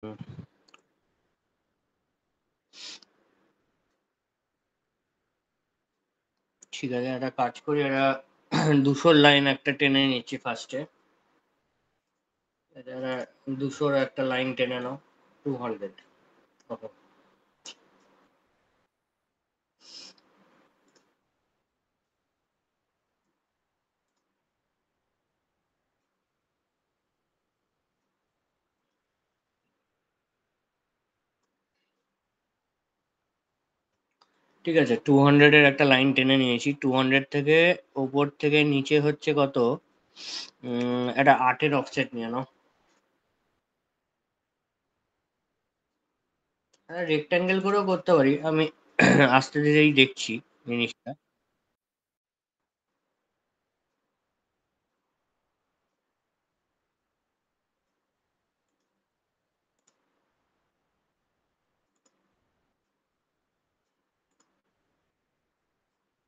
ঠিক আছে, একটা কাজ করি, একটা 200 লাইন একটা টেনে নিচ্ছি ফার্স্টে। 200 একটা লাইন টেনে নাও। 200। ঠিক আছে, 200 এর একটা লাইন টেনে নিয়েছি। 200 থেকে ওপর থেকে নিচে হচ্ছে কত, একটা 8-এর অফসেট নিয়ে নাও। রেক্টাঙ্গেল করেও করতে পারি আমি, আস্তে ধীরেই দেখছি জিনিসটা।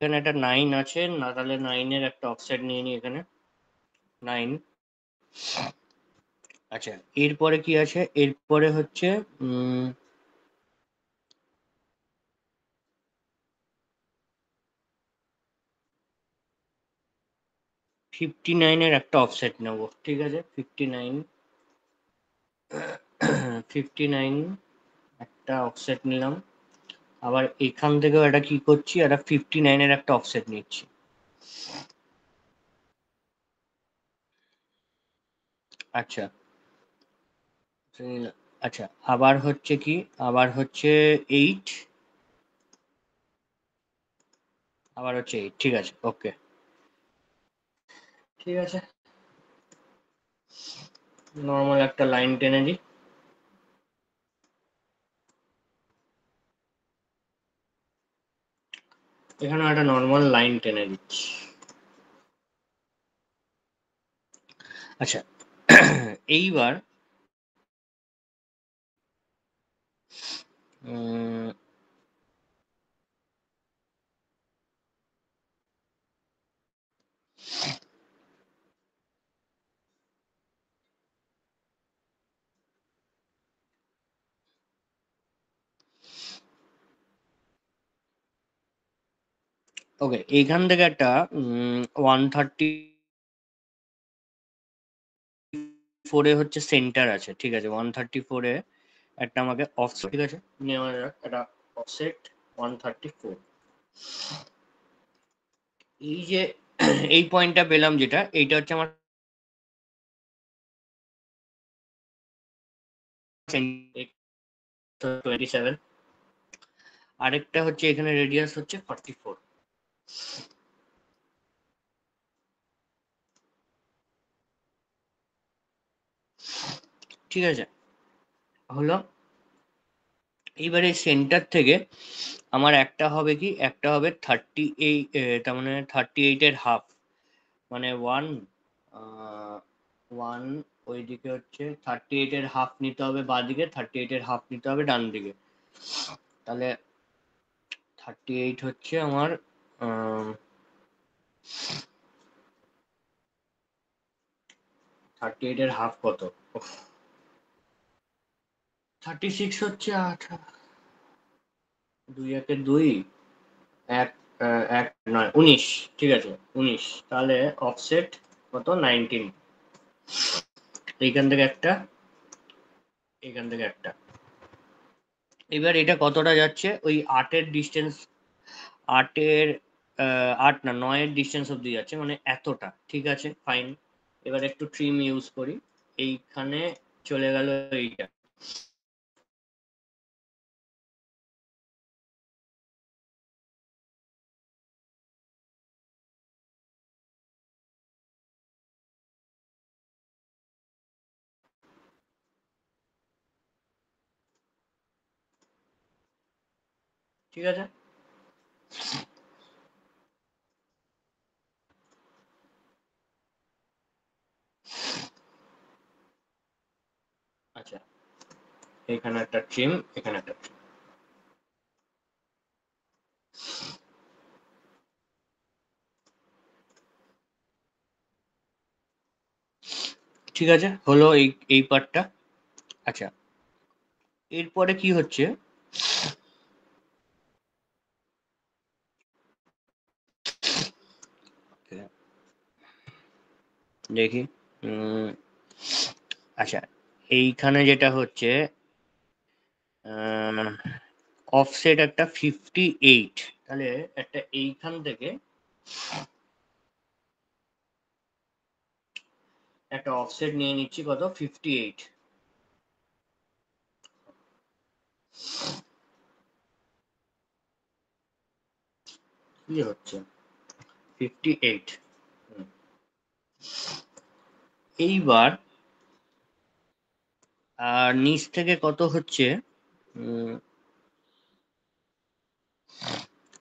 এখানে একটা 9 আছে না, তাহলে 9-এর একটা অফসেট নিয়ে নিই এখানে। 9। আচ্ছা, এরপরে কি আছে? এরপরে হচ্ছে 59-এর একটা অফসেট নেব। ঠিক আছে, 59। 59 একটা অফসেট নিলাম। আবার এখান থেকেও একটা কি করছি, একটা 59-এর একটা অফসেট নিচ্ছি। আচ্ছা, আচ্ছা, আবার হচ্ছে কি, আবার হচ্ছে 8, আবার হচ্ছে 8। ঠিক আছে, ওকে। ঠিক আছে, নর্মাল একটা লাইন টেনে দিই। এখানে একটা নর্মাল লাইন টেনে দিচ্ছি। আচ্ছা, এইবার ওকে, এইখান থেকে একটা 134-এ হচ্ছে সেন্টার আছে। ঠিক আছে, 134-এ একটা আমাকে অফসেট, ঠিক আছে, নেওয়া যাক একটা অফসেট 134। এই যে এই পয়েন্টটা পেলাম, যেটা এইটা হচ্ছে আমার 27। আরেকটা হচ্ছে এখানে রেডিয়াস হচ্ছে 44। ঠিক আছে, হলো। এইবারে সেন্টার থেকে আমার একটা হবে কি, একটা হবে 38, তার মানে 38-এর হাফ, মানে 1, ওইদিকে হচ্ছে 38-এর হাফ নিতে হবে বাঁদিকে, 38-এর হাফ নিতে হবে ডান দিকে। তাহলে 38 হচ্ছে আমার 38-এর হাফ কত? 36 হচ্ছে 8। 2 1 2, এক, এক নয় 19। ঠিক আছে, 19। তাহলে অফসেট কত? 19। এইখান থেকে একটা, এইখান থেকে একটা। এবার এটা কতটা যাচ্ছে? ওই 8-এর ডিস্টেন্স, 8-এর 8 না 9-এর ডিস্টেন্স অব্দি যাচ্ছে, মানে এতটা। ঠিক আছে, ফাইন। এবার একটু ট্রিম ইউজ করি। এইখানে চলে গেল এইটা। ঠিক আছে, আচ্ছা, এখানে একটা ট্রিম, এখানে একটা ট্রিম। ঠিক আছে, হলো এই এই পার্টটা। আচ্ছা, এরপরে কি হচ্ছে, দেখি। আচ্ছা, এইখানে যেটা হচ্ছে অফসেট একটা 58, তাহলে একটা এইখান থেকে একটা অফসেট নিয়ে নিচ্ছি কত, 58। কি হচ্ছে 58। এইবার আর নিচ থেকে কত হচ্ছে,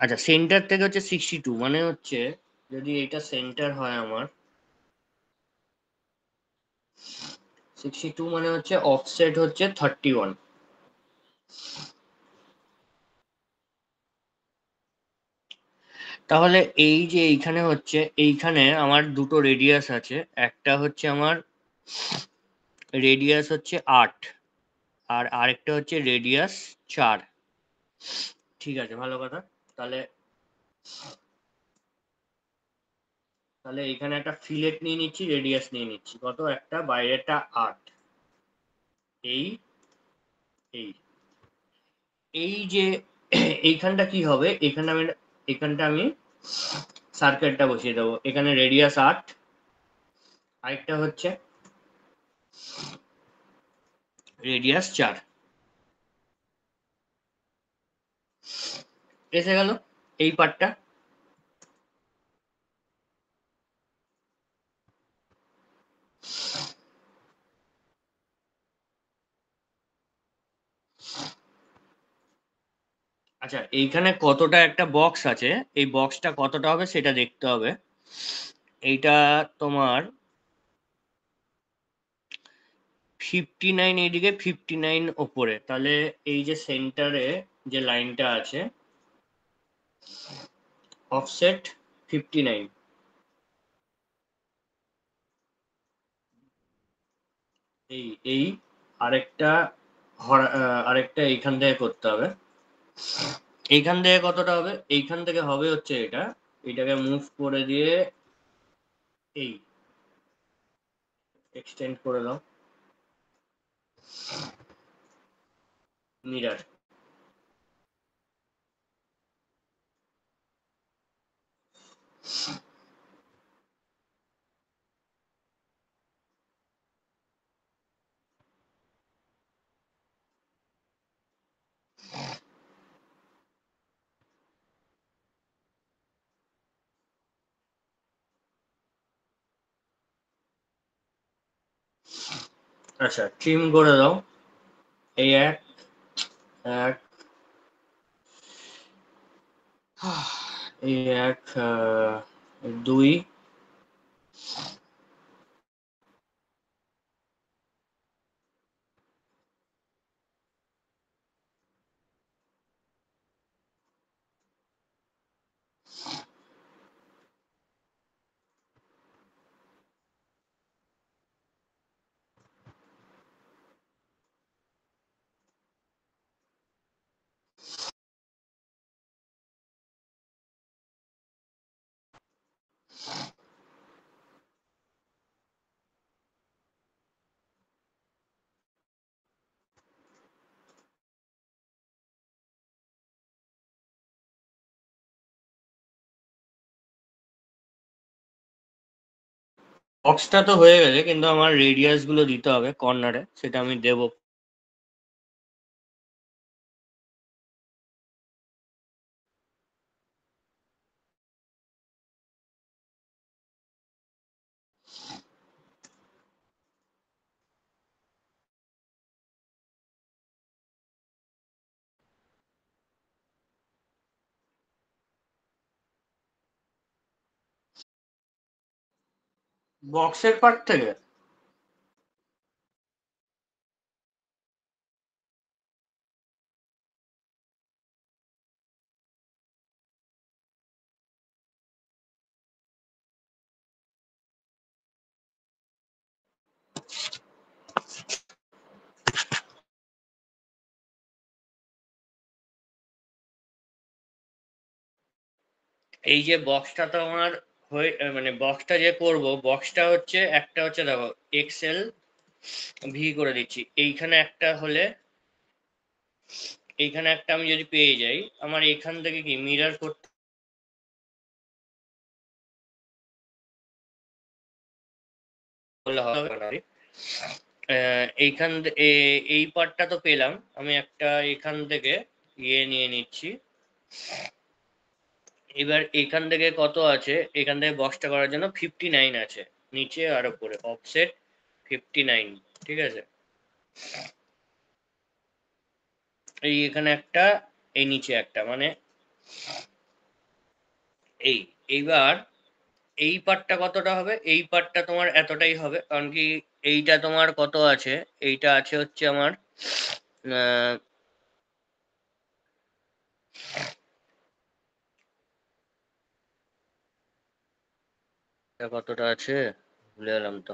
আচ্ছা সেন্টার থেকে হচ্ছে 62, মানে হচ্ছে যদি এটা সেন্টার হয় আমার 62, মানে হচ্ছে অফসেট হচ্ছে 31। তাহলে এই যে এইখানে হচ্ছে, এইখানে আমার দুটো রেডিয়াস আছে, একটা হচ্ছে আমার রেডিয়াস হচ্ছে 8, আর আরেকটা হচ্ছে রেডিয়াস 4। ঠিক আছে, ভালো কথা। তাহলে তাহলে এখানে একটা ফিলেট নিয়ে নিচ্ছি, রেডিয়াস নিয়ে নিচ্ছি কত, একটা বাইরেটা 8। এই এই এই যে এইখানটা কি হবে, এখানটা আমি সার্কেলটা বসিয়ে দেবো, এখানে রেডিয়াস 8, আরেকটা হচ্ছে রেডিয়াস 4 এসে গেল এই পার্টটা। আচ্ছা, এইখানে কতটা একটা বক্স আছে, এই বক্সটা কতটা হবে সেটা দেখতে হবে। এইটা তোমার 59 এইদিকে, 59 ওপরে, তাহলে এই যে সেন্টারে যে লাইনটা আছে অফসেট 59, এই এই আরেকটা আরেকটা এইখান থেকে করতে হবে। এইখান থেকে কতটা হবে, এইখান থেকে হবে হচ্ছে এটা, এটাকে মুভ করে দিয়ে এই এক্সটেন্ড করে দাও মিরার। আচ্ছা, ট্রিম করে দাও। এই এক এক এই এক, দুই, বক্সটা তো হয়ে গেছে, কিন্তু আমার রেডিয়াস গুলো দিতে হবে কর্নারে, সেটা আমি দেবো। বক্সের পার্ট থেকে এই যে বক্সটা তো আমার হয়ে মানে বক্সটা যে করব, বক্সটা হচ্ছে একটা হচ্ছে দেখো এক্সেল ভি করে দিচ্ছি, এইখানে একটা হলে এইখানে একটা আমি যদি পেয়ে যাই, আমার এখান থেকে কি মিরর করতে হবে না। এইখান এই পার্টটা তো পেলাম, আমি একটা এখান থেকে ইয়ে নিয়ে নিচ্ছি। এবার এখান থেকে কত আছে, এখান থেকে বক্সটা করার জন্য 59 আছে, নিচে আর উপরে অফসেট 59, ঠিক আছে। এই এখানে একটা, এই নিচে একটা, মানে এই এইবার এই পার্টটা কতটা হবে, এই পার্টটা তোমার এতটাই হবে, কারণ কি এইটা তোমার কত আছে, এইটা আছে হচ্ছে আমার কতটা আছে ভুলে গেলাম তো,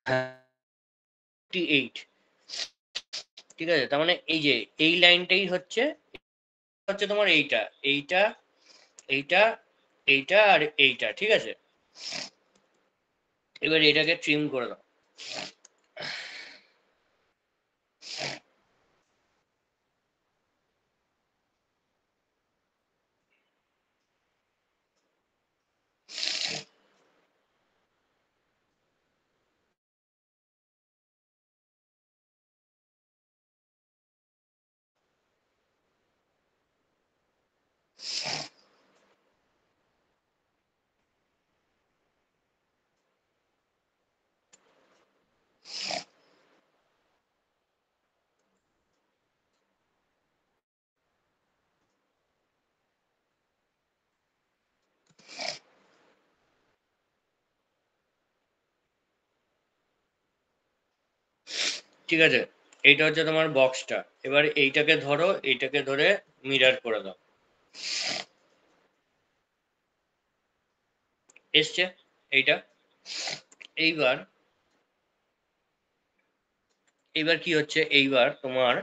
58, ঠিক আছে। তার মানে এই যে এই লাইনটাই হচ্ছে হচ্ছে তোমার এইটা এইটা এইটা এইটা আর এইটা, ঠিক আছে। এবার এটাকে ট্রিম করে দাও। ঠিক আছে, এইটা হচ্ছে তোমার বক্সটা। এবার এইটাকে ধরো, এইটাকে ধরে মিরার করে দাও। এসছে এইটা। এইবার এইবার কি হচ্ছে, এইবার তোমার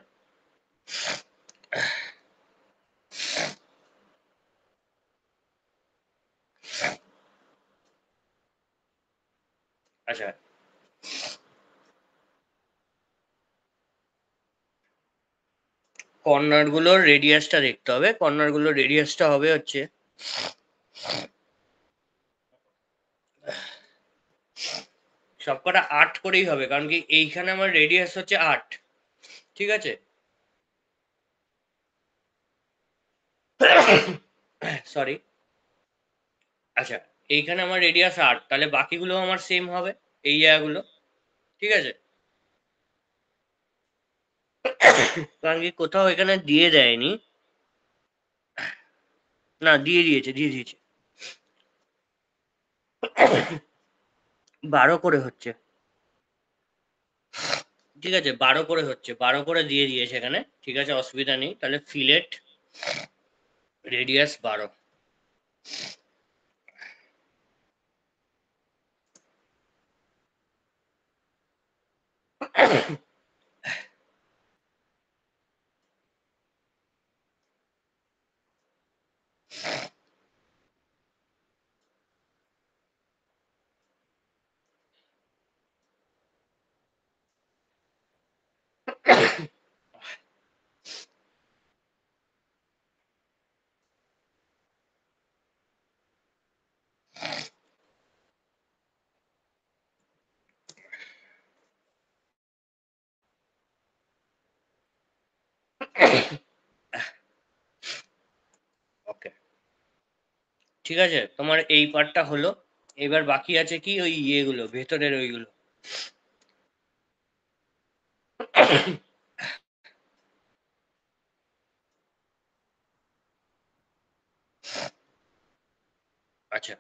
আচ্ছা, কর্নার গুলোর রেডিয়াসটা দেখতে হবে, কর্নার গুলোর রেডিয়াসটা হবে হচ্ছে সবকটা 8 করেই হবে, কারণ কি এইখানে আমার রেডিয়াস হচ্ছে 8, ঠিক আছে। সরি, আচ্ছা, এইখানে আমার রেডিয়াস 8, তাহলে বাকিগুলো আমার সেম হবে এই জায়গাগুলো, ঠিক আছে। কারণ কি কোথাও এখানে দিয়ে দেয়নি, না দিয়ে দিয়েছে, দিয়ে দিয়েছে। 12 করে হচ্ছে, ঠিক আছে, 12 করে হচ্ছে, 12 করে দিয়ে দিয়েছে এখানে, ঠিক আছে, অসুবিধা নেই। তাহলে ফিলেট রেডিয়াস 12। ওকে, ঠিক আছে, তোমার এই পার্টটা হলো। এবার বাকি আছে কি ওই ইয়েগুলো, ভেতরের ওইগুলো। আচ্ছা,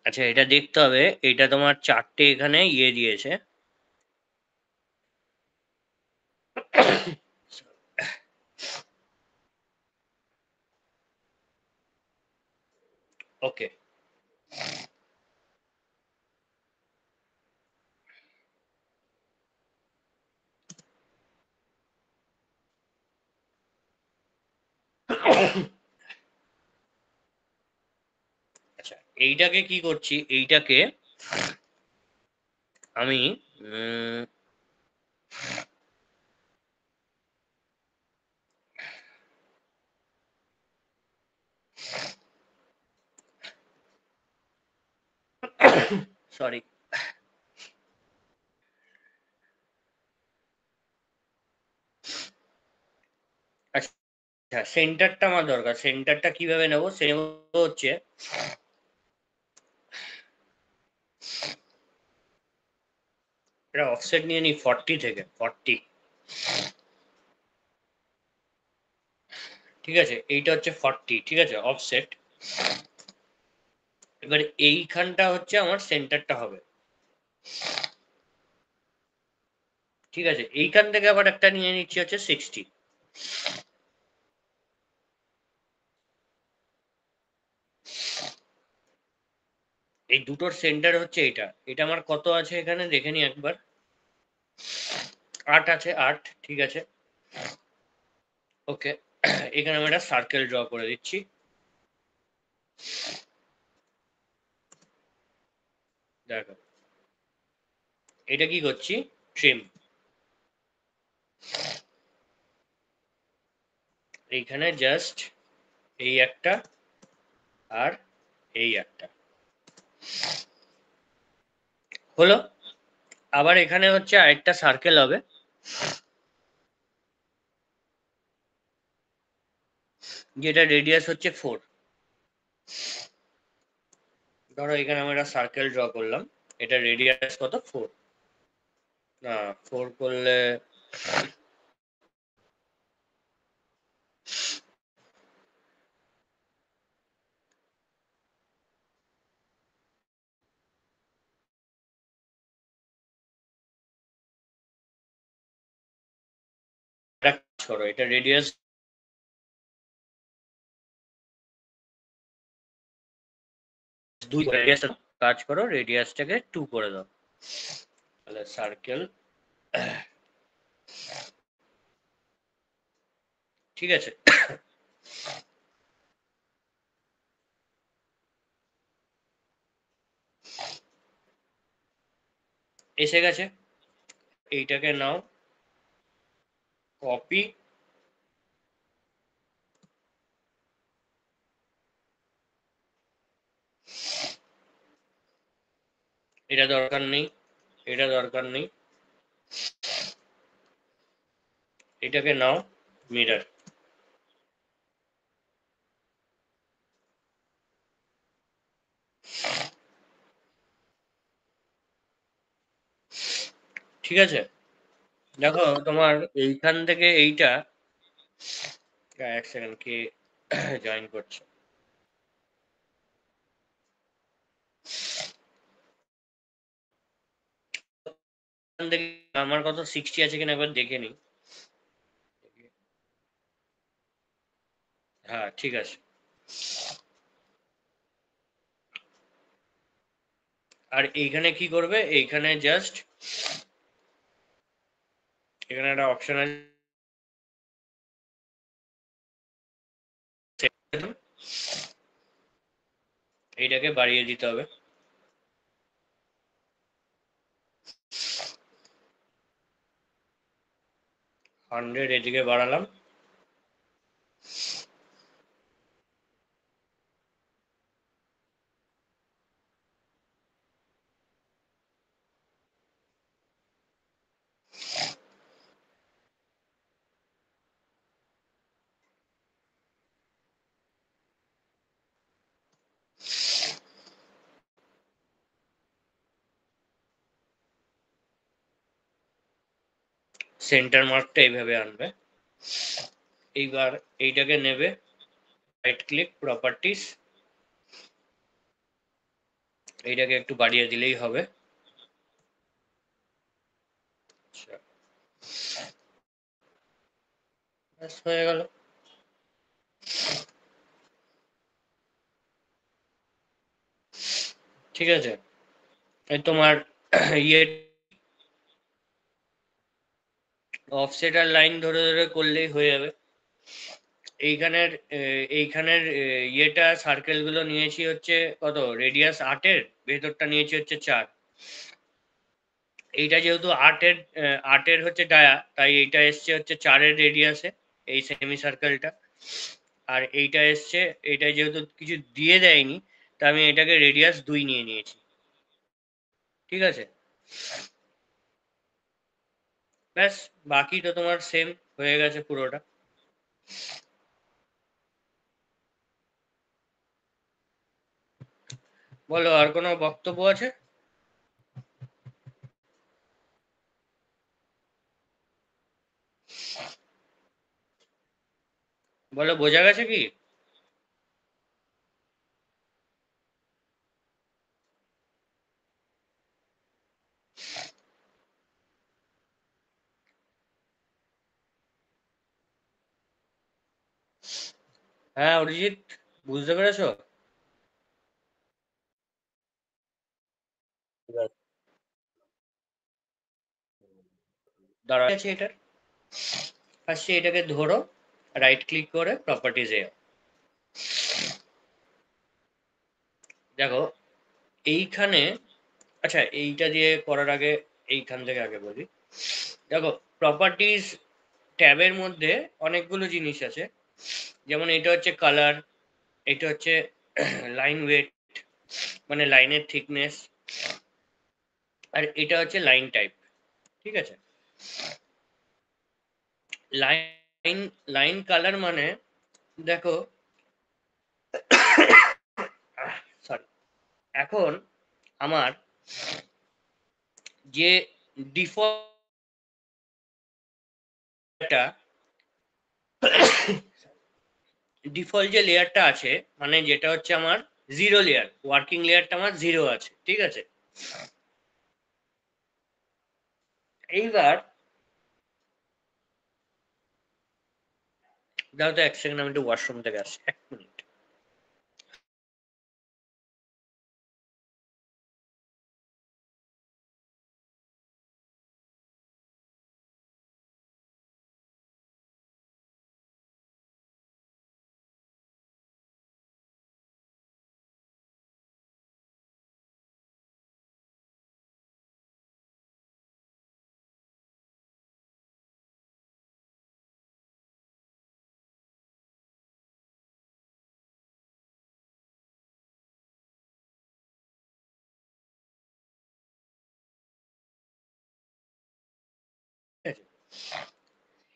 আচ্ছা, এটা দেখতে হবে, এটা তোমার 4টে এখানে ইয়ে দিয়েছে। ওকে, আচ্ছা এইটাকে কি করছি, এইটাকে আমি সরি, আচ্ছা সেন্টারটা আমার দরকার। সেন্টারটা কিভাবে নেব, সে হচ্ছে এটা অফসেট নিয়ে নি 40 থেকে 40, ঠিক আছে, এইটা হচ্ছে 40, ঠিক আছে অফসেট। এবার এইখানটা হচ্ছে আমার সেন্টারটা হবে, ঠিক আছে। এইখান থেকে আবার একটা নিয়ে নিচ্ছি হচ্ছে 60, এই দুটোর সেন্টার হচ্ছে এটা। এটা আমার কত আছে এখানে দেখে নি একবার, 8 আছে, 8, ঠিক আছে। ওকে, এখানে আমি একটা সার্কেল ড্র করে দিচ্ছি। দেখো এটা কি করছি, ট্রিম, এইখানে জাস্ট এই একটা আর এই একটা হলো। আবার এখানে হচ্ছে আরেকটা সার্কেল হবে, যেটা রেডিয়াস হচ্ছে 4। ধরো এখানে আমরা একটা সার্কেল ড্র করলাম, এটা রেডিয়াস কত, 4। না 4 করলে একটা কাজ করো, এটা রেডিয়াস 2, রেডিয়াসটা কাজ করো, রেডিয়াসটাকে 2 করে দাও, তাহলে সার্কেল, ঠিক আছে। এসে গেছে, এইটাকে নাও, কপি, এটা দরকার নেই, এটা দরকার নেই, এটাকে নাও মিরর, ঠিক আছে। দেখো তোমার এইখান থেকে এইটা, এক সেকেন্ড, কে জয়েন করছে, এখান থেকে আমার কত 60 আছে কিনা একবার দেখে নিই। হ্যাঁ ঠিক আছে। আর এইখানে কি করবে, এইখানে জাস্ট এখানে একটা অপশন আছে, এইটাকে বাড়িয়ে দিতে হবে, 100 এদিকে বাড়ালাম, সেন্টার মার্কটা এইভাবে আনবে। এইবার এইটাকে নেবে, রাইট ক্লিক, প্রপার্টিস, এইটাকে একটু বাড়িয়ে দিলেই হবে। আচ্ছা, ব্যাস হয়ে গেল। ঠিক আছে, তোমার ইয়ে অফসেট আর লাইন ধরে ধরে করলেই হয়ে যাবে। এইখানের ইয়েটা সার্কেল গুলো নিয়েছি হচ্ছে কত, রেডিয়াস 8-এর, ভেতরটা নিয়েছি হচ্ছে 4। এইটা যেহেতু 8-এর হচ্ছে ডায়া, তাই এইটা এসছে হচ্ছে 4-এর রেডিয়াসে, এই সেমি সার্কেলটা। আর এইটা এসছে, এইটা যেহেতু কিছু দিয়ে দেয়নি, তা আমি এটাকে রেডিয়াস 2 নিয়ে নিয়েছি। ঠিক আছে, ব্যাস, বাকি তো তোমার সেম হয়ে গেছে পুরোটা। বলো, আর কোনো বক্তব্য আছে? বলো, বোঝা গেছে কি? হ্যাঁ অরিজিৎ, বুঝতে পেরেছো? দাঁড়া আছে এটার, ফার্স্টে এটাকে ধরো, রাইট ক্লিক করে প্রপার্টিজে দেখো এইখানে। আচ্ছা, এইটা দিয়ে করার আগে এইখান থেকে আগে বলি। দেখো, প্রপার্টিজ ট্যাবের মধ্যে অনেকগুলো জিনিস আছে, যেমন এটা হচ্ছে কালার, এটা হচ্ছে লাইন ওয়েট, মানে লাইনের থিকনেস, আর এটা হচ্ছে লাইন টাইপ। ঠিক আছে, লাইন লাইন কালার মানে, দেখো সরি, এখন আমার যে ডিফল্টটা ডিফল্ট যে লেয়ারটা আছে, মানে যেটা হচ্ছে আমার জিরো লেয়ার, ওয়ার্কিং লেয়ারটা আমার জিরো আছে। ঠিক আছে, এইবার দাও তো 1 সেকেন্ড, আমি একটু ওয়াশরুম থেকে আসছি, 1 মিনিট।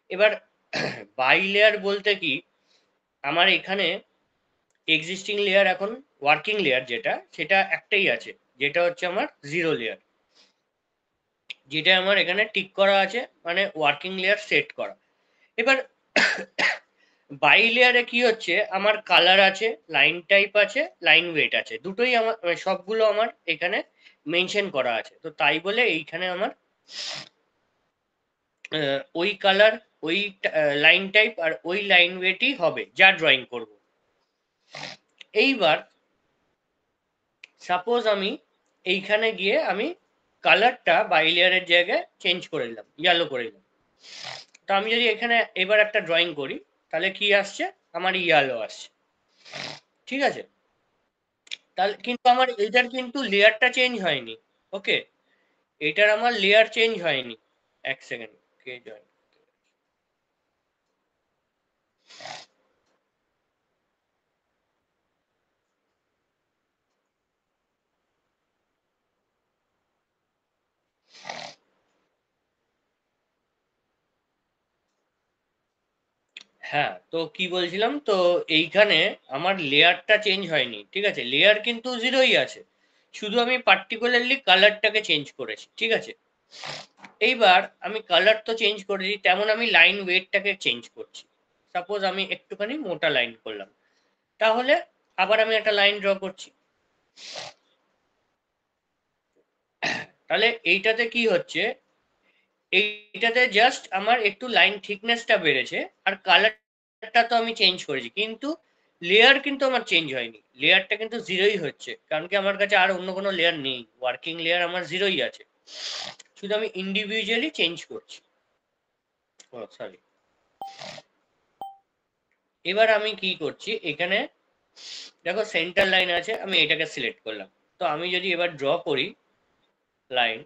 এবার বাই লেয়ার বলতে কি, আমার এখানে এক্সিস্টিং লেয়ার, এখন ওয়ার্কিং লেয়ার যেটা, সেটা একটাই আছে, যেটা হচ্ছে আমার জিরো লেয়ার, যেটা আমার এখানে টিক করা আছে, মানে ওয়ার্কিং লেয়ার সেট করা। এবার বাই লেয়ারে কি হচ্ছে, আমার কালার আছে, লাইন টাইপ আছে, লাইন ওয়েট আছে, দুটোই আমার, সবগুলো আমার এখানে মেনশন করা আছে। তো তাই বলে এইখানে আমার ওই কালার, ওই লাইন টাইপ আর ওই লাইন ওয়েটই হবে যা ড্রয়িং করব। এইবার সাপোজ আমি এইখানে গিয়ে আমি কালারটা বাই লেয়ারের জায়গায় চেঞ্জ করে দিলাম, ইয়েলো করে দিলাম। তো আমি যদি এখানে এবার একটা ড্রয়িং করি, তাহলে কি আসছে, আমার ইয়েলো আসছে। ঠিক আছে, তাহলে কিন্তু আমার এটার কিন্তু লেয়ারটা চেঞ্জ হয়নি। ওকে, এটার আমার লেয়ার চেঞ্জ হয়নি। 1 সেকেন্ড, কে জয়েন? হ্যাঁ, তো কি বলছিলাম, তো এইখানে আমার লেয়ারটা চেঞ্জ হয়নি। ঠিক আছে, লেয়ার কিন্তু জিরোই আছে, শুধু আমি পার্টিকুলারলি কালারটাকে চেঞ্জ করেছি। ঠিক আছে, এইবার আমি কালার তো চেঞ্জ করেছি, তেমন আমি লাইন ওয়েটটাকে চেঞ্জ করছি। সাপোজ আমি একটুখানি মোটা লাইন করলাম, তাহলে আবার আমি একটা লাইন ড্র করছি। তাহলে এইটাতে কি হচ্ছে, এইটাতে জাস্ট আমার একটু লাইন থিকনেসটা বেড়েছে, আর কালারটা তো আমি চেঞ্জ করেছি, কিন্তু লেয়ার কিন্তু আমার চেঞ্জ হয়নি, লেয়ারটা কিন্তু জিরোই হচ্ছে, কারণ কি আমার কাছে আর অন্য কোনো লেয়ার নেই, ওয়ার্কিং লেয়ার আমার জিরোই আছে, শুধু আমি ইন্ডিভিজুয়ালি চেঞ্জ করছি। ও সরি, এবার আমি কি করছি, এখানে দেখো সেন্টার লাইন আছে, আমি এটাকে সিলেক্ট করলাম। তো আমি যদি এবার ড্র করি লাইন,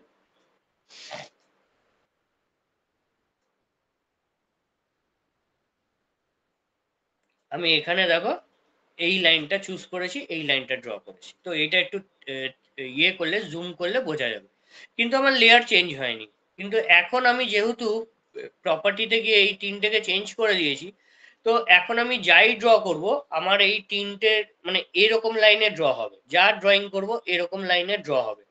আমি এখানে দেখো এই লাইনটা চুজ করেছি, এই লাইনটা ড্র করেছি। তো এটা একটু ইয়ে করলে, জুম করলে বোঝা যাবে, কিন্তু আমার লেয়ার চেঞ্জ হয়নি। কিন্তু এখন আমি যেহেতু প্রপার্টিতে গিয়ে এই তিনটেকে চেঞ্জ করে দিয়েছি, তো এখন আমি যাই ড্র করব, আমার এই তিনটে মানে এরকম লাইনে ড্র হবে, যা ড্রয়িং করব এরকম লাইনে ড্র হবে।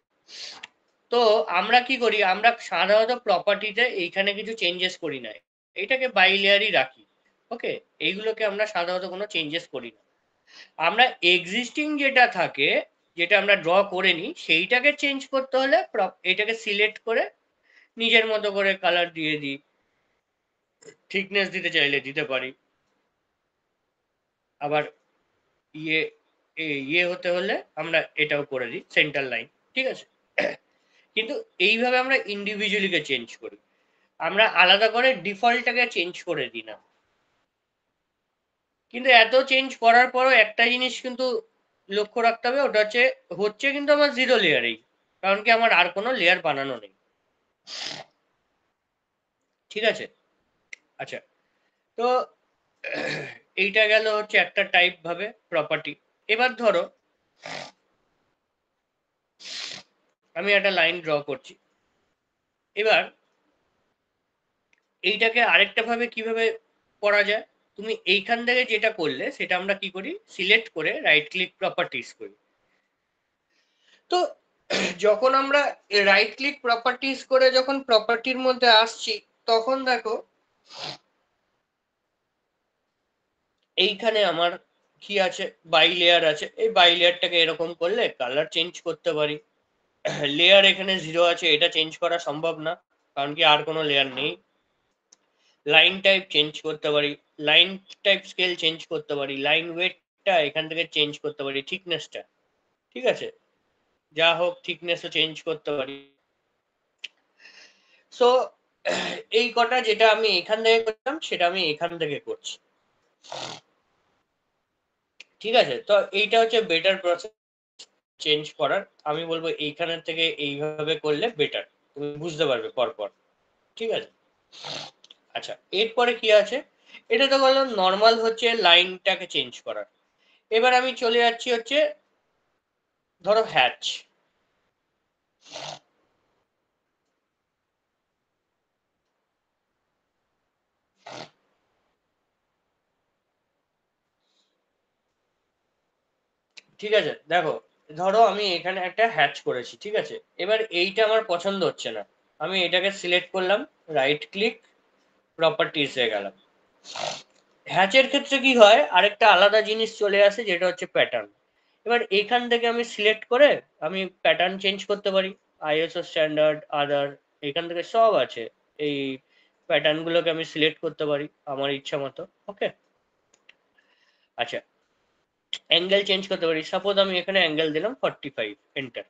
তো আমরা কি করি, আমরা সাধারণত প্রপার্টিতে এইখানে কিছু চেঞ্জেস করি না, এইটাকে বাই লেয়ারই রাখি। ওকে, এইগুলোকে আমরা সাধারণত কোনো চেঞ্জেস করি না। আমরা এক্সিস্টিং যেটা থাকে, যেটা আমরা ড্র করে নিই, সেইটাকে চেঞ্জ করতে হলে এটাকে সিলেক্ট করে নিজের মতো করে কালার দিয়ে দিই, থিকনেস দিতে চাইলে দিতে পারি, আবার ইয়ে ইয়ে হতে হলে আমরা এটাও করে দিই, সেন্টার লাইন, ঠিক আছে। কিন্তু এইভাবে আমরা ইন্ডিভিজুয়ালিকে চেঞ্জ করি, আমরা আলাদা করে ডিফল্টটাকে চেঞ্জ করে দিই না। কিন্তু এত চেঞ্জ করার পরও একটা জিনিস কিন্তু লক্ষ্য রাখতে হবে, ওটা হচ্ছে কিন্তু আমার জিরো লেয়ারেই, কারণ কি আমার আর কোনো লেয়ার বানানো নেই, ঠিক আছে। আচ্ছা, তো এইটা গেল হচ্ছে একটা টাইপ ভাবে প্রপার্টি। এবার ধরো আমি একটা লাইন ড্র করছি, এবার এইটাকে আরেকটা ভাবে কিভাবে করা যায়, তুমি এইখান থেকে যেটা করলে সেটা আমরা কি করি, সিলেক্ট করে রাইট ক্লিক প্রপার্টিস করি। তো যখন আমরা রাইট ক্লিক প্রপার্টিস করে যখন প্রপার্টির মধ্যে আসছি, তখন দেখো এইখানে আমার কি আছে, বাই লেয়ার আছে, এই বাই লেয়ারটাকে এরকম করলে কালার চেঞ্জ করতে পারি। লেয়ার এখানে জিরো আছে, এটা চেঞ্জ করা সম্ভব না, কারণ কি আর কোনো লেয়ার নেই। লাইন টাইপ চেঞ্জ করতে পারি, লাইন টাইপ স্কেল চেঞ্জ করতে পারি, লাইন ওয়েটটা এখান থেকে চেঞ্জ করতে পারি, থিকনেসটা, ঠিক আছে, যা হোক থিকনেসও চেঞ্জ করতে পারি। সো এই কটা যেটা আমি এখান থেকে করলাম, সেটা আমি এখান থেকে করছি, ঠিক আছে। তো এইটা হচ্ছে বেটার প্রসেস চেঞ্জ করার, আমি বলবো এইখানের থেকে এইভাবে করলে বেটার, তুমি বুঝতে পারবে পরপর, ঠিক আছে। আচ্ছা, এরপরে কি আছে, এটা তো বললাম নর্মাল হচ্ছে লাইনটাকে চেঞ্জ করার। এবার আমি চলে যাচ্ছি হচ্ছে ধরো হ্যাচ, ঠিক আছে। দেখো, ধরো আমি এখানে একটা হ্যাচ করেছি, ঠিক আছে, এবার এইটা আমার পছন্দ হচ্ছে না, আমি এটাকে সিলেক্ট করলাম, রাইট ক্লিক প্রপার্টিসে গেলাম। হ্যাচের ক্ষেত্রে কি হয়, আরেকটা আলাদা জিনিস চলে আসে, যেটা হচ্ছে প্যাটার্ন। এবার এখান থেকে আমি সিলেক্ট করে আমি প্যাটার্ন চেঞ্জ করতে পারি, আইএসও স্ট্যান্ডার্ড, আদার, এখান থেকে সব আছে, এই প্যাটার্নগুলোকে আমি সিলেক্ট করতে পারি আমার ইচ্ছা মতো। ওকে, আচ্ছা, অ্যাঙ্গেল চেঞ্জ করতে পারি, সাপোজ আমি এখানে অ্যাঙ্গেল দিলাম 45, এন্টার।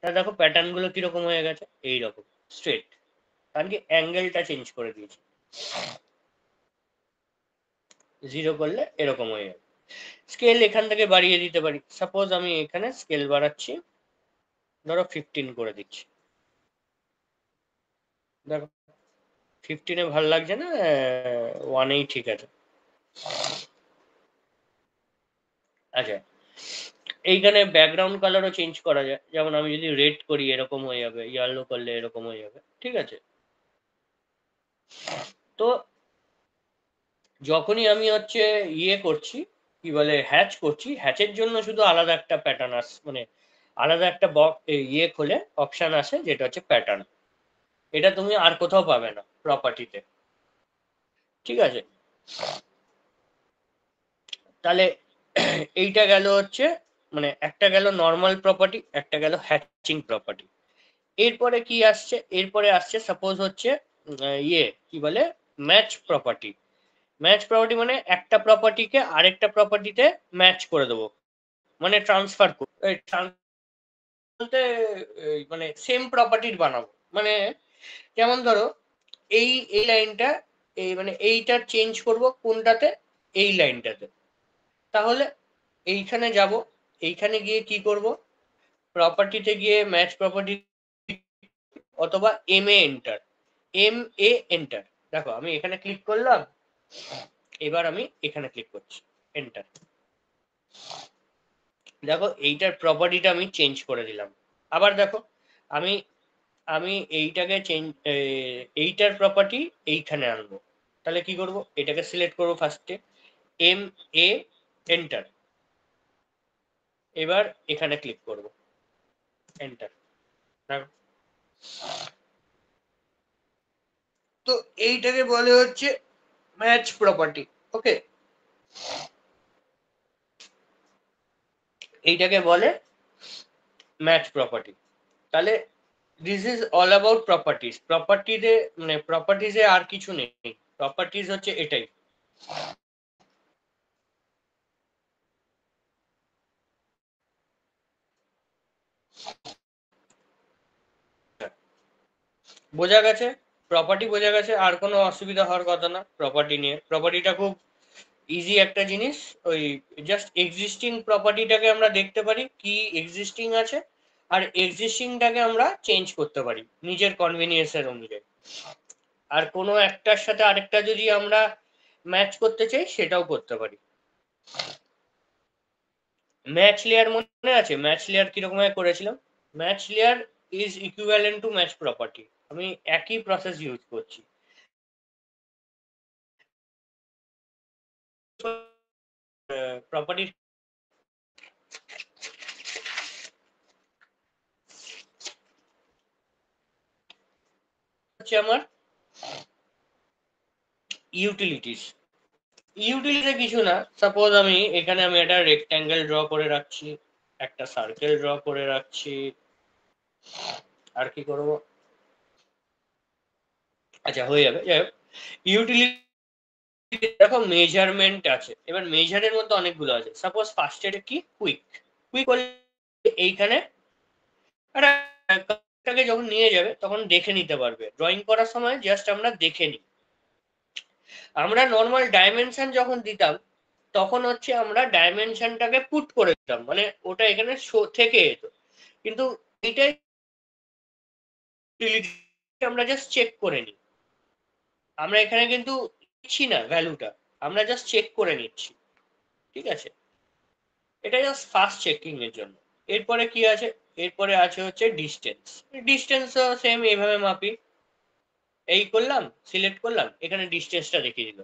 তা দেখো প্যাটার্নগুলো কিরকম হয়ে গেছে, এইরকম স্ট্রেট, কারণ কি অ্যাঙ্গেলটা চেঞ্জ করে দিয়েছি, জিরো করলে এরকম হয়ে যাবে। স্কেল এখান থেকে বাড়িয়ে দিতে পারি, সাপোজ আমি এখানে স্কেল বাড়াচ্ছি, ধরো 15 করে দিচ্ছি, দেখো 15-এ ভালো লাগছে না, 1-এই ঠিক আছে। আচ্ছা, এইখানে ব্যাকগ্রাউন্ড কালারও চেঞ্জ করা যায়, যেমন আমি যদি রেড করি এরকম হয়ে যাবে, ইয়েলো করলে এরকম হয়ে যাবে, ঠিক আছে। তো যখনই আমি হচ্ছে ইয়ে করছি, কি বলে, হ্যাচ করছি, হ্যাচের জন্য শুধু আলাদা একটা প্যাটার্ন মানে আলাদা একটা ইয়ে খোলে, অপশন আসে, যেটা হচ্ছে প্যাটার্ন, এটা তুমি আর কোথাও পাবে না প্রপার্টিতে, ঠিক আছে। তাহলে এইটা গেল হচ্ছে, মানে একটা গেল নর্মাল প্রপার্টি, একটা গেল হ্যাচিং প্রপার্টি। এরপরে কি আসছে, এরপরে আসছে সাপোজ হচ্ছে ইয়ে কি বলে, ম্যাচ প্রপার্টি। ম্যাচ প্রপার্টি মানে একটা প্রপার্টিকে আরেকটা প্রপার্টিতে ম্যাচ করে দেবো, মানে ট্রান্সফার বলতে মানে সেম প্রপার্টির বানাবো। মানে যেমন ধরো এই এই লাইনটা, এই মানে এইটা চেঞ্জ করব কোনটাতে, এই লাইনটাতে। তাহলে এইখানে যাব, এইখানে গিয়ে কি করব, প্রপার্টিতে গিয়ে ম্যাচ প্রপার্টি অথবা M A enter, M A enter. দেখো আমি এখানে ক্লিক করলাম, এবার আমি এখানে ক্লিক করছি, এন্টার। দেখো এইটার প্রপার্টিটা আমি চেঞ্জ করে দিলাম। আবার দেখো আমি আমি এইটাকে চেঞ্জ, এইটার প্রপার্টি এইখানে আনবো। তাহলে কি করব, এটাকে সিলেক্ট করবো ফার্স্টে, এম এ এন্টার। এবার এখানে ক্লিক করব, এন্টার। তো এইটাকে বলে হচ্ছে ম্যাচ প্রপার্টি। ওকে, এইটাকে বলে ম্যাচ প্রপার্টি। তাহলে this is all about properties. প্রপার্টিতে মানে প্রপার্টিজে আর কিছু নেই, প্রপার্টিজ হচ্ছে এটাই। বোঝা গেছে? প্রপার্টি বোঝা গেছে, আর কোনো অসুবিধা হওয়ার কথা না প্রপার্টি নিয়ে। প্রপার্টিটা খুব ইজি একটা জিনিস। ওই জাস্ট এক্সিস্টিং প্রপার্টিটাকে আমরা দেখতে পারি কি এক্সিস্টিং আছে, আর এক্সিস্টিংটাকে আমরা চেঞ্জ করতে পারি নিজের কনভিনিয়েন্সের অনুযায়ী। আর কোনো একটার সাথে আরেকটা যদি আমরা ম্যাচ করতে চাই সেটাও করতে পারি। ম্যাচ লেয়ার মনে আছে? ম্যাচ লেয়ার কিরকম ভাবে করেছিলাম? Match layer is equivalent to match property. আমি একই প্রসেস ইউজ করছি। প্রপার্টি হচ্ছে আমার ইউটিলিটিস। ইউটিলিটিতে কিছু না, সাপোজ আমি এখানে আমি একটা রেক্ট্যাঙ্গেল ড্র করে রাখছি, একটা সার্কেল ড্র করে রাখছি, আর কি করব, আচ্ছা হয়ে যাবে। যাই হোক, ইউটিলিটি দেখো মেজারমেন্ট আছে। এবার মেজারের মধ্যে অনেকগুলো আছে। সাপোজ ফার্স্ট এর কি, কুইক। কুইক করলে এইখানে একটা যখন নিয়ে যাবে তখন দেখে নিতে পারবে। ড্রয়িং করার সময় জাস্ট আমরা দেখে নিই। আমরা নর্মাল ডাইমেনশন যখন দিতাম তখন হচ্ছে আমরা ডাইমেনশনটাকে পুট করে দিতাম, মানে ওটা এখানে শো থেকে যেত। কিন্তু এটাই আমরা জাস্ট চেক করে নিই। আমরা এখানে কিন্তু দিচ্ছি না ভ্যালুটা, আমরা জাস্ট চেক করে নিচ্ছি। ঠিক আছে, এটা জাস্ট ফাস্ট চেকিং এর জন্য। এরপরে কি আছে? এরপরে আছে হচ্ছে ডিস্টেন্স। ডিস্টেন্সও সেম এইভাবে মাপি, এই করলাম, সিলেক্ট করলাম, এখানে ডিস্টেন্সটা দেখিয়ে দিল।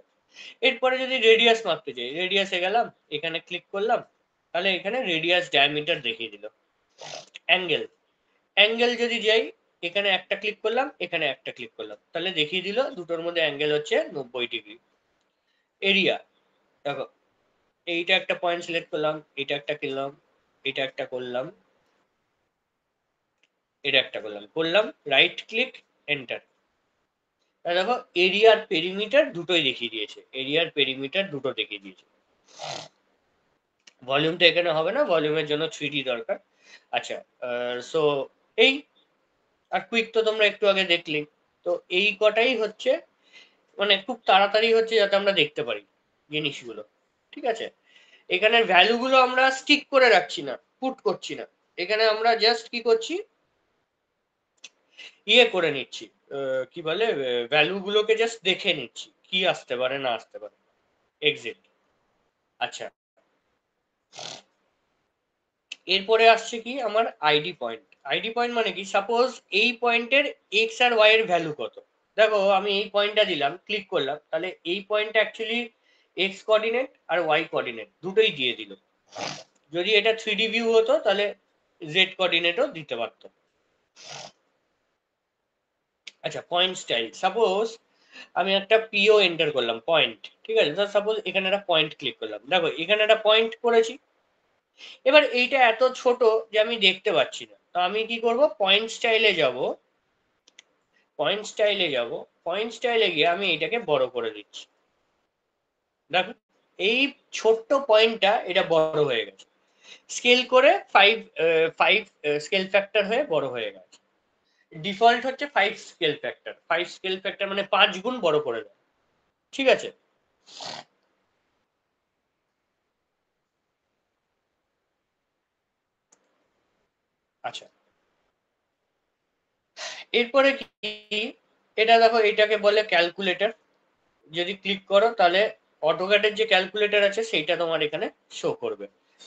এরপরে যদি রেডিয়াস মাপতে চাই, রেডিয়াসে গেলাম, এখানে ক্লিক করলাম, তাহলে এখানে রেডিয়াস ডায়ামিটার দেখিয়ে দিল। অ্যাঙ্গেল, অ্যাঙ্গেল যদি যাই, এখানে একটা ক্লিক করলাম, এখানে একটা ক্লিক করলাম, তাহলে দেখিয়ে দিল দুটোর মধ্যে অ্যাঙ্গেল হচ্ছে 90 ডিগ্রি। এরিয়া, দেখো এইটা একটা পয়েন্ট সিলেক্ট করলাম, এটা একটা করলাম, এটা একটা করলাম, এটা একটা করলাম, করলাম রাইট ক্লিক, এন্টার। দেখো এরিয়ার পেরিমিটার দুটোই দেখিয়ে দিয়েছে, এরিয়ার পেরিমিটার দুটো দেখিয়ে দিয়েছে। ভলিউমটা এখানে হবে না, ভলিউমের জন্য 3D দরকার। আচ্ছা, সো এই, আর কুইক তো তোমরা একটু আগে দেখলে। তো এই কটাই হচ্ছে, মানে খুব তাড়াতাড়ি হচ্ছে যাতে আমরা দেখতে পারি জিনিসগুলো। ঠিক আছে, এখানে ভ্যালুগুলো আমরা স্টিক করে রাখছি না, পুট করছি না। এখানে আমরা জাস্ট কি করছি, ইয়ে করে নিচ্ছি, কি বলে, ভ্যালুগুলোকে জাস্ট দেখে নিচ্ছি কি আসতে পারে না আসতে পারে। এক্সিট। আচ্ছা, এরপরে আসছে কি আমার আইডি পয়েন্ট। আইডি পয়েন্ট মানে কি, সাপোজ এই পয়েন্টের এক্স আর ওয়াই এর ভ্যালু কত। দেখো আমি এই পয়েন্টটা দিলাম, ক্লিক করলাম, তাহলে এই পয়েন্টটা অ্যাকচুয়ালি এক্স কোঅর্ডিনেট আর ওয়াই কোঅর্ডিনেট দুটোই দিয়ে দিল। যদি এটা 3D ভিউ হতো তাহলে জেড কোঅর্ডিনেটও দিতে পারতো। আচ্ছা, পয়েন্ট স্টাইল, সাপোজ আমি একটা পিও এন্টার করলাম, পয়েন্ট। ঠিক আছে, সাপোজ এখানে একটা পয়েন্ট ক্লিক করলাম, দেখো এখানে একটা পয়েন্ট করেছি। এবার এইটা এত ছোট যে আমি দেখতে পাচ্ছি না, তো আমি কি করব, পয়েন্ট স্টাইলে যাব, পয়েন্ট স্টাইলে যাব, পয়েন্ট স্টাইলে গিয়ে আমি এটাকে বড় করে দিচ্ছি। দেখো এই ছোট্ট পয়েন্টটা এটা বড় হয়ে গেছে, স্কেল করে 5 স্কেল ফ্যাক্টর হয়ে বড় হয়ে গেছে। ডিফল্ট হচ্ছে 5 স্কেল ফ্যাক্টর, 5 স্কেল ফ্যাক্টর মানে 5 গুণ বড় করে দেয়, ঠিক আছে। আচ্ছা, এরপরে কি, এটা দেখো এটাকে বলে ক্যালকুলেটর। যদি ক্লিক করো তাহলে অটোক্যাডের যে ক্যালকুলেটর আছে সেইটা তোমার এখানে শো করবে।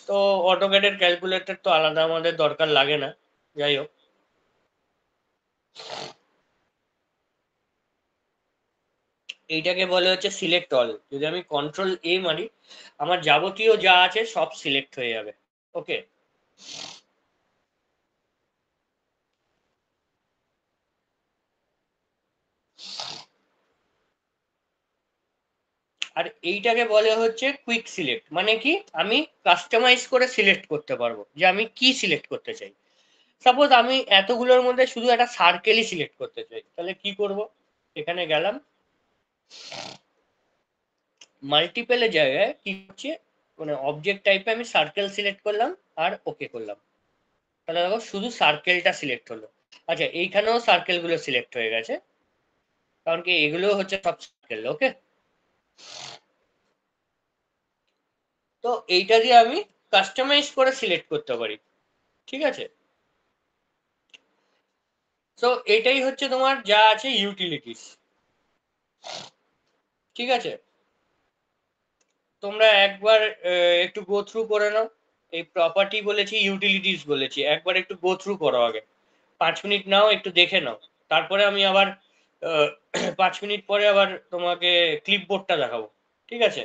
তো অটোক্যাডের ক্যালকুলেটর তো আলাদা আমাদের দরকার লাগে না, যাই হোক। এইটাকে বলে হচ্ছে সিলেক্ট অল। যদি আমি কন্ট্রোল এ মারি, আমার যাবতীয় যা আছে সব সিলেক্ট হয়ে যাবে। ওকে, আর এইটাকে বলে হচ্ছে কুইক সিলেক্ট। মানে কি, আমি কাস্টমাইজ করে সিলেক্ট করতে পারবো যে আমি কি সিলেক্ট করতে চাই। সাপোজ আমি এতগুলোর মধ্যে শুধু একটা সার্কেলই সিলেক্ট করতে চাই, তাহলে কি করব, এখানে গেলাম, মাল্টিপেলের জায়গায় কি হচ্ছে, মানে অবজেক্ট টাইপে আমি সার্কেল সিলেক্ট করলাম আর ওকে করলাম, তাহলে দেখো শুধু সার্কেলটা সিলেক্ট হলো। আচ্ছা, এইখানেও সার্কেলগুলো সিলেক্ট হয়ে গেছে, কারণ কি এগুলো হচ্ছে সব সার্কেল। ওকে, তো এইটা দিয়ে আমি কাস্টমাইজ করে সিলেক্ট করতে পারি, ঠিক আছে। তো এটাই হচ্ছে তোমার যা আছে ইউটিলিটিস, ঠিক আছে। তোমরা একবার একটু গো থ্রু করে নাও। এই প্রপার্টি বলেছি, ইউটিলিটিস বলেছি, একবার একটু গো থ্রু করো আগে, 5 মিনিট নাও, একটু দেখে নাও। তারপরে আমি আবার 5 মিনিট পরে আবার তোমাকে ক্লিপবোর্ডটা দেখাবো, ঠিক আছে।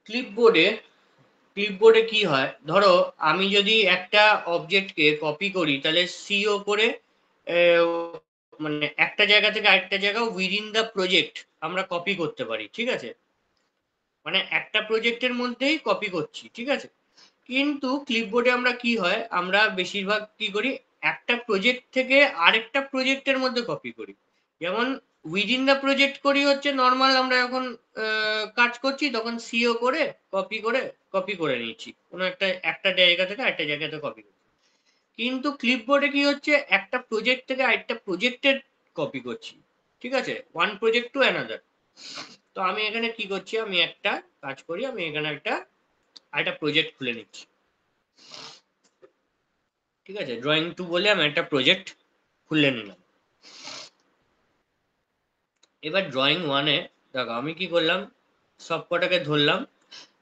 ক্লিপবোর্ডে ক্লিপবোর্ডে কি হয়, ধরো আমি যদি একটা অবজেক্টকে কপি করি, তাহলে সিও করে মানে একটা জায়গা থেকে আরেকটা জায়গা উইদিন দ্য প্রজেক্ট আমরা কপি করতে পারি, ঠিক আছে। মানে একটা প্রজেক্টের মধ্যেই কপি করছি, ঠিক আছে। কিন্তু ক্লিপবোর্ডে আমরা কি হয়, আমরা বেশিরভাগ কি করি, একটা প্রজেক্ট থেকে আরেকটা প্রজেক্টের মধ্যে কপি করি। যেমন উইদিন দ্য প্রজেক্ট করি হচ্ছে নর্মাল, আমরা যখন কাজ করছি তখন সিও করে কপি করে নিচ্ছি, কোনো একটা একটা জায়গা থেকে আরেকটা জায়গাতে কপি করছি। কিন্তু ক্লিপবোর্ডে কি হচ্ছে, একটা প্রজেক্ট থেকে আরেকটা প্রজেক্টের কপি করছি, ঠিক আছে, ওয়ান প্রজেক্ট টু অ্যানাদার। তো আমি এখানে কি করছি, আমি একটা কাজ করি, আমি এখানে একটা প্রজেক্ট খুলে নিচ্ছি, ঠিক আছে। ড্রয়িং টু বলে আমি একটা প্রজেক্ট খুলে নিলাম। এবার ড্রয়িং ওয়ানে দেখো আমি কি করলাম, সব কটাকে ধরলাম,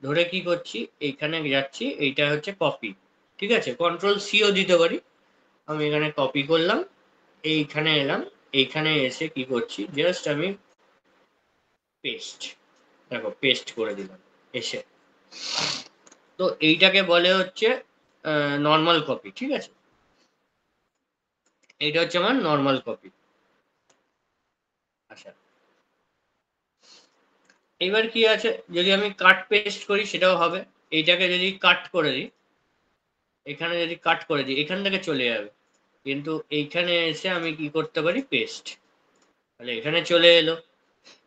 ধরে কি করছি, এইখানে যাচ্ছি, এইটা হচ্ছে কপি, ঠিক আছে। কন্ট্রোল সিও দিতে পারি। আমি এখানে কপি করলাম, এইখানে এলাম, এইখানে এসে কি করছি, জাস্ট আমি পেস্ট, দেখো পেস্ট করে দিলাম এসে। তো এইটাকে বলে হচ্ছে নর্মাল কপি, ঠিক আছে। এইটা হচ্ছে আমার নর্মাল কপি। আচ্ছা, এবার কি আছে, যদি আমি কাট পেস্ট করি সেটাও হবে। এইটাকে যদি কাট করে দিই, এখানে যদি কাট করে দিই এখান থেকে চলে যাবে, কিন্তু এইখানে এসে আমি কি করতে পারি, পেস্ট, তাহলে এখানে চলে এলো।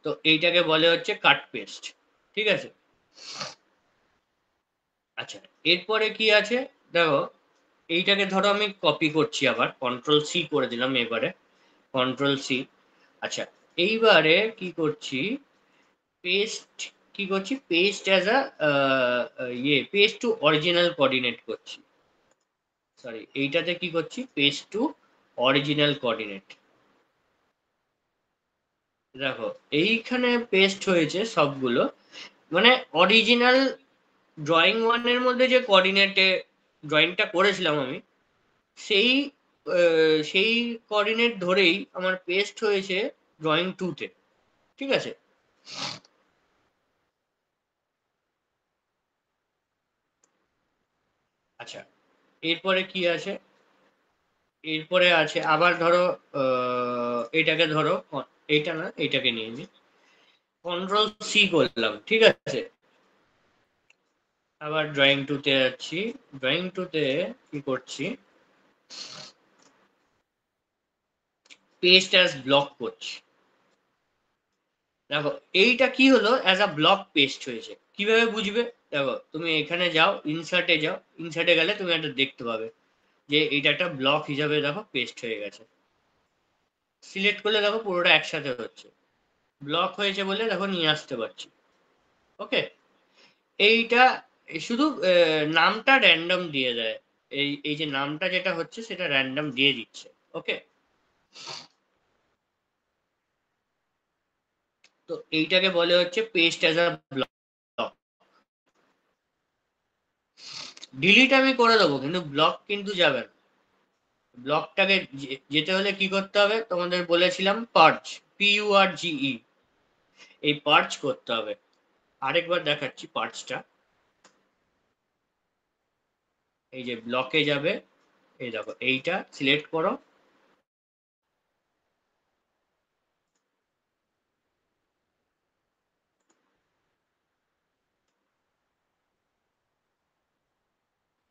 তো এইটাকে বলে হচ্ছে কাট পেস্ট, ঠিক আছে। আচ্ছা, এরপরে কি আছে, দেখো এইটাকে ধরো আমি কপি করছি, আবার কন্ট্রোল সি করে দিলাম, এবারে কন্ট্রোল সি। আচ্ছা, এইবারে কি করছি, পেস্ট, কি করছি, paste as a paste to original coordinate করছি, সরি এইটাতে কি করছি, পেস্ট টু অরিজিনাল কোঅর্ডিনেট। দেখো এইখানে পেস্ট হয়েছে সবগুলো, মানে অরিজিনাল ড্রয়িং ওয়ানের মধ্যে যে কোঅর্ডিনেটে ড্রয়িংটা করেছিলাম আমি, সেই সেই কোঅর্ডিনেট ধরেই আমার পেস্ট হয়েছে ড্রয়িং 2-তে। ঠিক আছে, আচ্ছা এরপরে কি আছে, এরপরে আছে আবার ধরো এটাকে ধরো, এইটা না এইটাকে নিয়ে নি, কন্ট্রোল সি করলাম। ঠিক আছে, আবার ড্রয়িং 2-তে যাচ্ছি, ড্রয়িং 2-তে কি করছি, পেস্ট অ্যাজ ব্লক করছি। দেখো এইটা কি হলো, অ্যাজ আ ব্লক পেস্ট হয়েছে। কিভাবে বুঝবে, দেখো তুমি এখানে যাও, ইনসার্টে যাও, ইনসার্টে গেলে তুমি একটা দেখতে পাবে যে এটা একটা ব্লক হিসাবে দেখো পেস্ট হয়ে গেছে। সিলেক্ট করলে দেখো পুরোটা একসাথে হচ্ছে, ব্লক হয়েছে বলে দেখো নিয়ে আসতে পারছি। ওকে, এইটা শুধু নামটা র্যান্ডম দিয়ে দেয়, এই এই যে নামটা যেটা হচ্ছে সেটা র্যান্ডম দিয়ে দিচ্ছে। ওকে, তো এইটাকে বলে হচ্ছে paste as a block. Delete আমি করে দেবো কিন্তু ব্লক কিন্তু যাবে না। ব্লকটাকে যেতে হলে কি করতে হবে, তোমাদের বলেছিলাম পার্জ, PURGE, এই পার্জ করতে হবে। আরেকবার দেখাচ্ছি পার্জটা, এই যে ব্লকে যাবে, এই দেখো এইটা সিলেক্ট করো,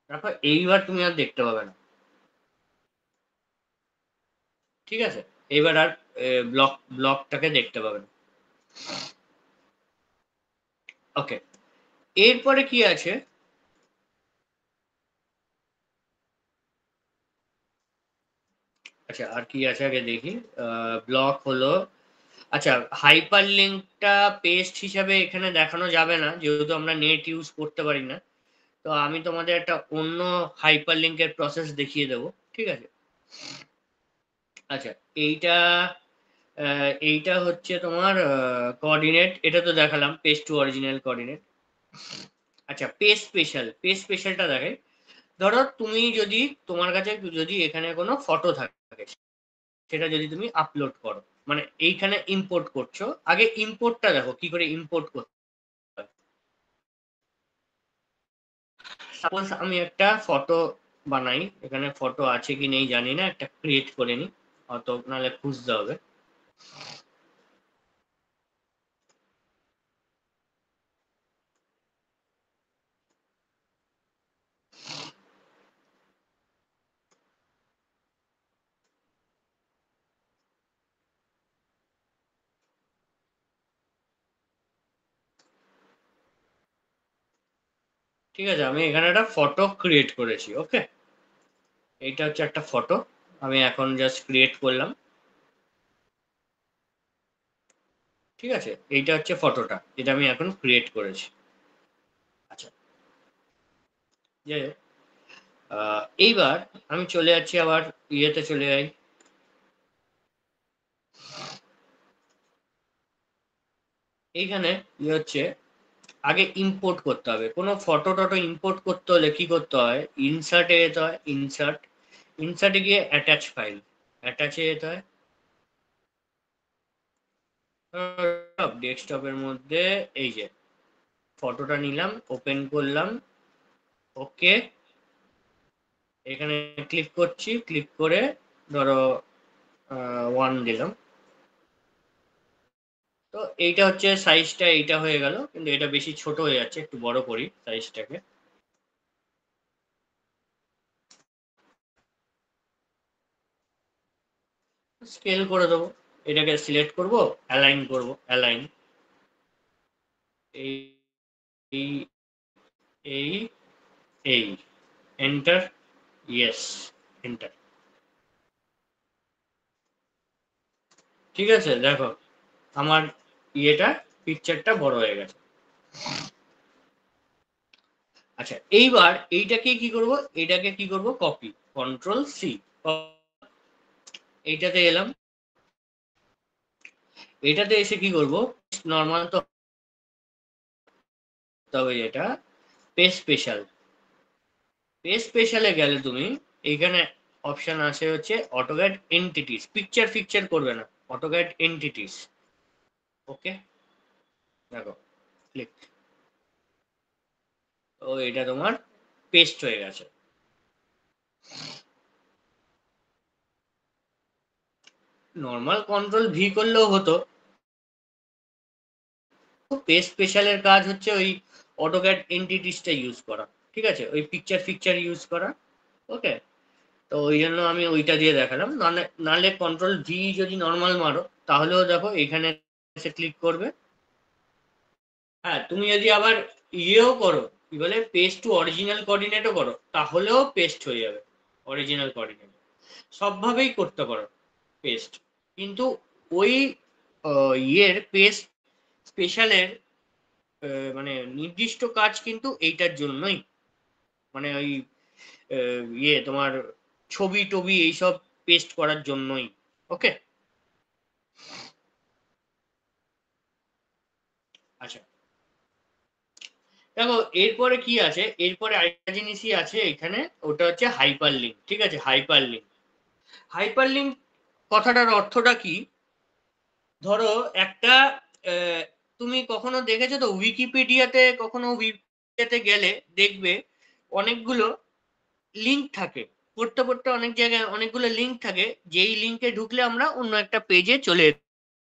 তারপর এইবার তুমি আর দেখতে পাবে না। ঠিক আছে, এবার আর ব্লকটাকে দেখতে পাবে না। ওকে, এরপরে কি আছে, আচ্ছা আর কি আছে আগে দেখি, ব্লক হলো, আচ্ছা হাইপার লিঙ্কটা পেস্ট হিসাবে এখানে দেখানো যাবে না যেহেতু আমরা নেট ইউজ করতে পারি না, তো আমি তোমাদের একটা অন্য হাইপার লিঙ্কের প্রসেস দেখিয়ে দেবো। ঠিক আছে, আচ্ছা এইটা এইটা হচ্ছে তোমার কোঅর্ডিনেট, এটা তো দেখালাম পেস্ট টু অরিজিনাল কোঅর্ডিনেট। আচ্ছা পেস্ট স্পেশাল, পেস্ট স্পেশালটা দেখে, ধরো তুমি যদি তোমার কাছে যদি এখানে কোনো ফটো থাকে সেটা যদি তুমি আপলোড করো, মানে এইখানে ইম্পোর্ট করছো, আগে ইম্পোর্টটা দেখো কি করে ইম্পোর্ট করতে হয়। সাপোজ আমি একটা ফটো বানাই, এখানে ফটো আছে কি নেই জানি না, একটা ক্রিয়েট করে নি, অত নাহলে খুঁজতে হবে। ঠিক আছে, আমি এখানে একটা ফটো ক্রিয়েট করেছি। ওকে, এইটা হচ্ছে একটা ফটো, আমি এখন জাস্ট ক্রিয়েট করলাম। ঠিক আছে, এইটা হচ্ছে ফটোটা যেটা আমি এখন ক্রিয়েট করেছি। আচ্ছা, যে এইবার আমি চলে যাচ্ছি আবার ইয়েতে চলে যাই, এইখানে ইয়ে হচ্ছে আগে ইম্পোর্ট করতে হবে, কোনো ফটো টটো ইম্পোর্ট করতে হলে কি করতে হয়, ইনসার্টে যেতে হয়, ইনসার্টে গিয়ে অ্যাটাচ ফাইল, অ্যাটাচে যেতে হয়, ডেস্কটপের মধ্যে এই যে ফটোটা নিলাম, ওপেন করলাম। ওকে, এখানে ক্লিক করছি, ক্লিক করে ধরো 1 দিলাম। তো এইটা হচ্ছে সাইজটা, এইটা হয়ে গেল, কিন্তু এটা বেশি ছোট হয়ে যাচ্ছে, একটু বড় করি সাইজটাকে। স্কেল করে দেবো, এটাকে সিলেক্ট করব, অ্যালাইন করব, অ্যালাইন, এই এই এই এই এন্টার, ইয়েস, এন্টার। ঠিক আছে, দেখো আমার ইয়েটা পিকচারটা বড় হয়ে গেছে। আচ্ছা এইবার এইটাকে কি করব, এটাকে কি করব, কপি, কন্ট্রোল সি, এইটাতে এলাম, এটাতে এসে কি করব, নর্মাল তো তবে এটা পেস্ট স্পেশাল, পেস্ট স্পেশালে গেলে তুমি এইখানে অপশন আছে হচ্ছে অটোক্যাড এন্টিটিস, পিকচার করবে না, অটোক্যাড এন্টিটিস। ওকে, দেখো ক্লিক, তো এটা তোমার পেস্ট হয়ে গেছে। নর্মাল কন্ট্রোল ভি করলেও হতো, পেস্ট স্পেশালের কাজ হচ্ছে ওই অটোক্যাড এন্টিটিসটা ইউজ করা, ঠিক আছে, ওই পিকচার ইউজ করা। ওকে, তো ওই জন্য আমি ওইটা দিয়ে দেখালাম, নাহলে কন্ট্রোল ভি যদি নর্মাল মারো তাহলেও দেখো এখানে এসে ক্লিক করবে। হ্যাঁ, তুমি যদি আবার ইয়েও করো, কি বলে, পেস্ট টু অরিজিনাল কোঅর্ডিনেটও করো, তাহলেও পেস্ট হয়ে যাবে অরিজিনাল কোঅর্ডিনেট। সবভাবেই করতে পারো পেস্ট, কিন্তু ওই ইয়ের পেস্ট স্পেশালের মানে নির্দিষ্ট কাজ কিন্তু এইটার জন্যই, মানে ওই ইয়ে তোমার ছবি টবি এইসব পেস্ট করার জন্যই। ওকে, আচ্ছা, দেখো এরপরে কি আছে, এরপরে আরেকটা জিনিসই আছে এখানে, ওটা হচ্ছে হাইপার লিঙ্ক। ঠিক আছে, হাইপার লিঙ্ক, হাইপার লিঙ্ক কথাটার অর্থটা কি, ধরো একটা তুমি কখনো দেখেছো তো উইকিপিডিয়াতে, কখনো উইকিপিডিয়াতে গেলে দেখবে অনেকগুলো লিঙ্ক থাকে, পড়তে পড়তে অনেক জায়গায় অনেকগুলো লিঙ্ক থাকে, যেই লিঙ্কে ঢুকলে আমরা অন্য একটা পেজে চলে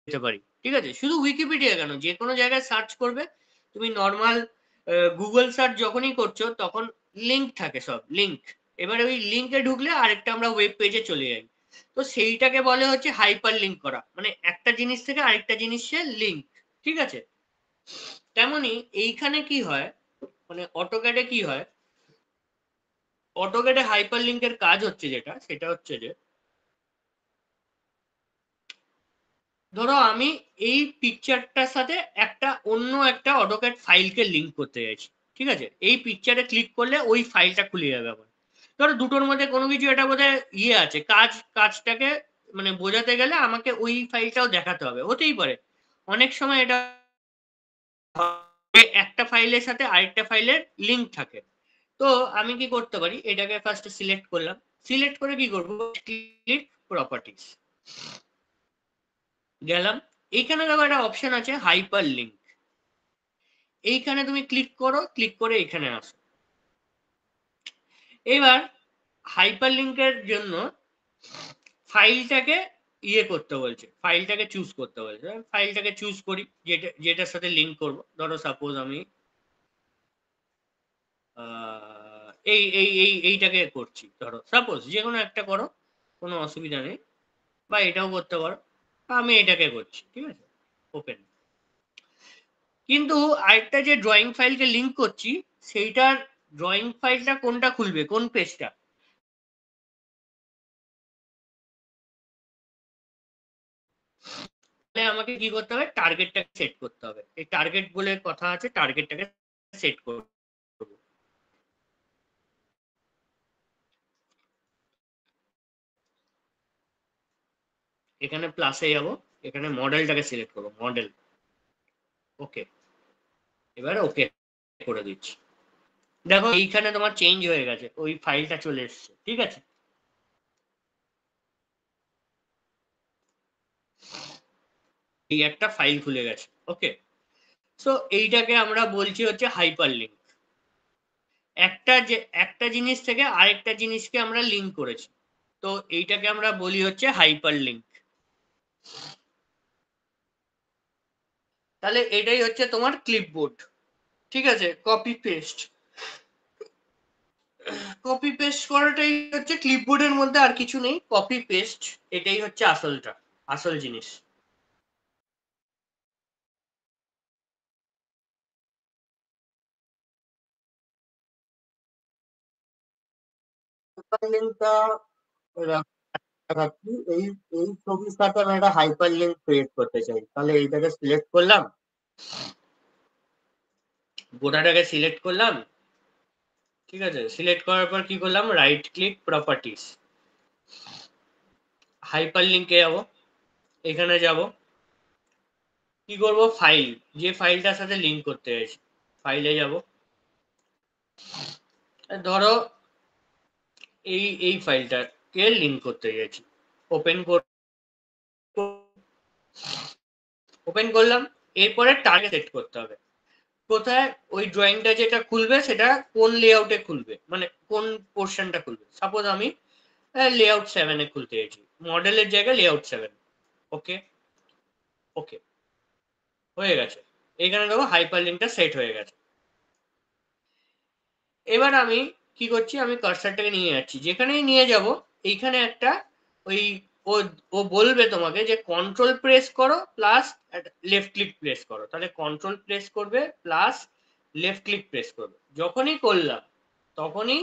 যেতে পারি। ঠিক আছে, শুধু উইকিপিডিয়া কেন, যে কোনো জায়গায় সার্চ করবে তুমি, নর্মাল গুগল সার্চ যখনই করছো তখন লিঙ্ক থাকে, সব লিঙ্ক। এবারে ওই লিঙ্কে ঢুকলে আরেকটা আমরা ওয়েব পেজে চলে যাই, তো সেইটাকে বলে হচ্ছে হাইপার লিঙ্ক করা, মানে একটা জিনিস থেকে আরেকটা জিনিসের লিঙ্ক। ঠিক আছে, তেমনি এইখানে কি হয়, মানে অটোক্যাডে কি হয়, অটোক্যাডে হাইপার লিঙ্কের কাজ হচ্ছে যেটা, সেটা হচ্ছে যে ধরো আমি এই পিকচারটার সাথে একটা অন্য একটা অটোক্যাড ফাইলকে লিংক করতে চাইছি। ঠিক আছে, এই পিকচারে ক্লিক করলে ওই ফাইলটা খুলে যাবে আমার। ধরো দুটোর মধ্যে কোনো কিছু একটা বোধহয় ইয়ে আছে, কাজটাকে মানে বোঝাতে গেলে আমাকে ওই ফাইলটাও দেখাতে হবে, হতেই পারে অনেক সময় এটা একটা ফাইলের সাথে আরেকটা ফাইলের লিংক থাকে। তো আমি কি করতে পারি, এটাকে ফার্স্ট সিলেক্ট করলাম, সিলেক্ট করে কি করবো, ক্লিক প্রপার্টিস, গেলাম, এইখানে দেখো একটা অপশন আছে হাইপার লিঙ্ক, এইখানে তুমি ক্লিক করো, ক্লিক করে এখানে আসো। এবার হাইপার লিঙ্কের জন্য ফাইলটাকে ইয়ে করতে বলছে, ফাইলটাকে চুজ করতে বলছে, ফাইলটাকে চুজ করি যেটার সাথে লিঙ্ক করব। ধরো সাপোজ আমি এইটাকে করছি, ধরো সাপোজ যে কোনো একটা করো, কোনো অসুবিধা নেই, বা এটাও করতে পারো, আমি এটাকে করছি। ঠিক আছে, ওপেন। কিন্তু আরেকটা যে ড্রয়িং ফাইলকে লিংক করছি, সেইটার ড্রয়িং ফাইলটা কোনটা খুলবে, কোন পেজটা, তাহলে আমাকে কি করতে হবে, টার্গেটটাকে সেট করতে হবে। এই টার্গেট বলে কথা আছে, টার্গেটটাকে সেট করব। এখানে প্লাসে যাব, এখানে মডেলটাকে সিলেক্ট করবো, মডেল। ওকে, এবারে ওকে করে দিচ্ছি, দেখো এইখানে তোমার চেঞ্জ হয়ে গেছে, ওই ফাইলটা চলে এসছে। ঠিক আছে, এই একটা ফাইল খুলে গেছে। ওকে, সো এইটাকে আমরা বলছি হচ্ছে হাইপার লিঙ্ক, একটা জিনিস থেকে আরেকটা জিনিসকে আমরা লিঙ্ক করেছি, তো এইটাকে আমরা বলি হচ্ছে হাইপার লিঙ্ক। তাহলে এটাই হচ্ছে তোমার ক্লিপবোর্ড। ঠিক আছে, কপি পেস্ট, কপি পেস্ট করাটাই হচ্ছে ক্লিপবোর্ডের মধ্যে, আর কিছু নেই, কপি পেস্ট এটাই হচ্ছে আসলটা, আসল জিনিস। হাইপার লিঙ্কটা দেখাচ্ছি, এই এই ছবির সাথে আমি একটা হাইপার লিঙ্ক ক্রিয়েট করতে চাই, তাহলে এইটাকে সিলেক্ট করলাম, গোটাটাকে সিলেক্ট করলাম। ঠিক আছে, সিলেক্ট করার পর কি করলাম, রাইট ক্লিক প্রপার্টিস, হাইপার লিঙ্কে যাব, এখানে যাব, কি করব, ফাইল, যে ফাইলটার সাথে লিঙ্ক করতে চাইছি, ফাইলে যাব, ধরো এই ফাইলটা, কে লিঙ্ক করতে চাইছি। ওপেন করলাম, এরপরে টার্গেট সেট করতে হবে কোথায় ওই ড্রয়িংটা যেটা খুলবে সেটা কোন লেআউটে খুলবে, মানে কোন পোর্শনটা খুলবে। সাপোজ আমি লেআউট 7 খুলতে চাইছি, মডেলের জায়গায় লেআউট 7। ওকে ওকে হয়ে গেছে, এখানে দেখো হাইপার লিঙ্কটা সেট হয়ে গেছে। এবার আমি কি করছি, আমি কার্সারটাকে নিয়ে যাচ্ছি, যেখানেই নিয়ে যাব এইখানে একটা ওই ও ও বলবে তোমাকে যে কন্ট্রোল প্রেস করো প্লাস লেফট ক্লিক প্রেস করো, তাহলে কন্ট্রোল প্রেস করবে প্লাস লেফট ক্লিক প্রেস করবে। যখনই করলাম তখনই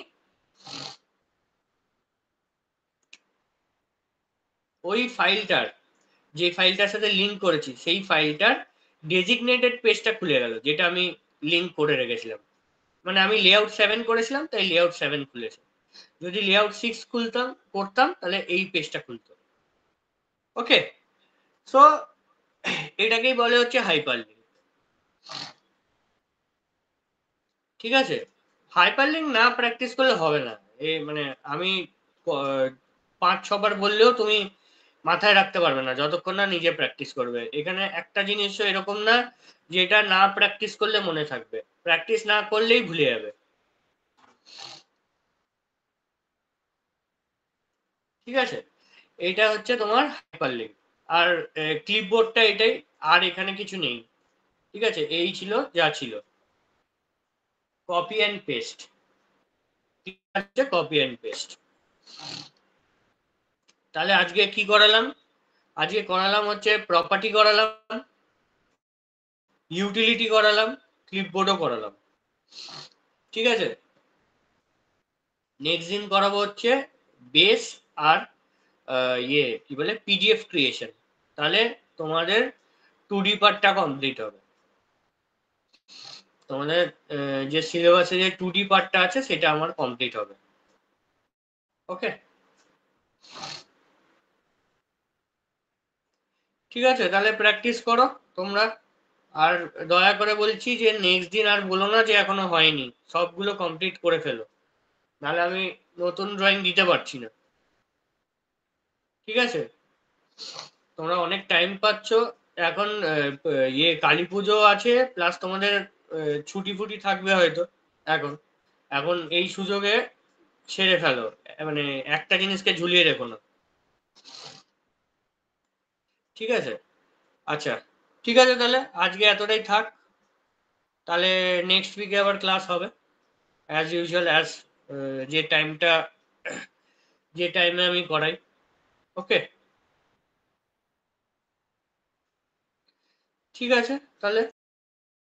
ওই ফাইলটার, যে ফাইলটার সাথে লিঙ্ক করেছি সেই ফাইলটার ডেজিগনেটেড পেজটা খুলে গেল, যেটা আমি লিঙ্ক করে রেখেছিলাম। মানে আমি লেআউট 7 করেছিলাম তাই লেআউট 7 খুলেছে। যদি লেআউট 6 করতাম তাহলে এই পেজটা খুলতো। ওকে, সো এটাকেই বলে হচ্ছে হাইপারলিঙ্ক। ঠিক আছে, হাইপারলিঙ্ক না প্র্যাকটিস করলে হবে না। মানে আমি 5-6 বার বললেও তুমি মাথায় রাখতে পারবে না যতক্ষণ না নিজে প্র্যাকটিস করবে। এখানে একটা জিনিসও এরকম না যেটা না প্র্যাকটিস করলে মনে থাকবে, প্র্যাকটিস না করলেই ভুলে যাবে। ঠিক আছে, এটা হচ্ছে তোমার হাইপারলিঙ্ক। আর ক্লিপবোর্ডটা এটাই, আর এখানে কিছু নেই। ঠিক আছে, এই ছিল যা ছিল, কপি অ্যান্ড পেস্ট। ঠিক আছে, কপি অ্যান্ড পেস্ট। তাহলে আজকে কি করালাম, আজকে করালাম হচ্ছে প্রপার্টি করালাম, ইউটিলিটি করালাম, ক্লিপবোর্ডও করালাম। ঠিক আছে, নেক্সট দিন করাবো হচ্ছে বেস আর কি বলে পিডিএফ ক্রিয়েশন। তাহলে তোমাদের 2D পার্টটা কমপ্লিট হবে। তোমাদের যে সিলেবাসে যে 2D পার্টটা আছে সেটা আমার কমপ্লিট হবে। ওকে, ঠিক আছে, তাহলে প্র্যাকটিস করো তোমরা। আর দয়া করে বলছি যে নেক্সট দিন আর বলো না যে এখনো হয়নি, সবগুলো কমপ্লিট করে ফেলো, নাহলে আমি নতুন ড্রয়িং দিতে পারছি না। ঠিক আছে, তোমরা অনেক টাইম পাচ্ছ এখন, কালী পুজো আছে, প্লাস তোমাদের ছুটি ফুটি থাকবে হয়তো। এখন এখন এই সুযোগে ছেড়ে ফেলো, মানে একটা জিনিসকে ঝুলিয়ে রেখো না। ঠিক আছে, আচ্ছা, ঠিক আছে, তাহলে আজকে এতটাই থাক। তাহলে নেক্সট উইকে আবার ক্লাস হবে অ্যাজ ইউজুয়াল, অ্যাজ যে টাইমটা, যে টাইমে আমি করাই। ওকে, ঠিক আছে তাহলে।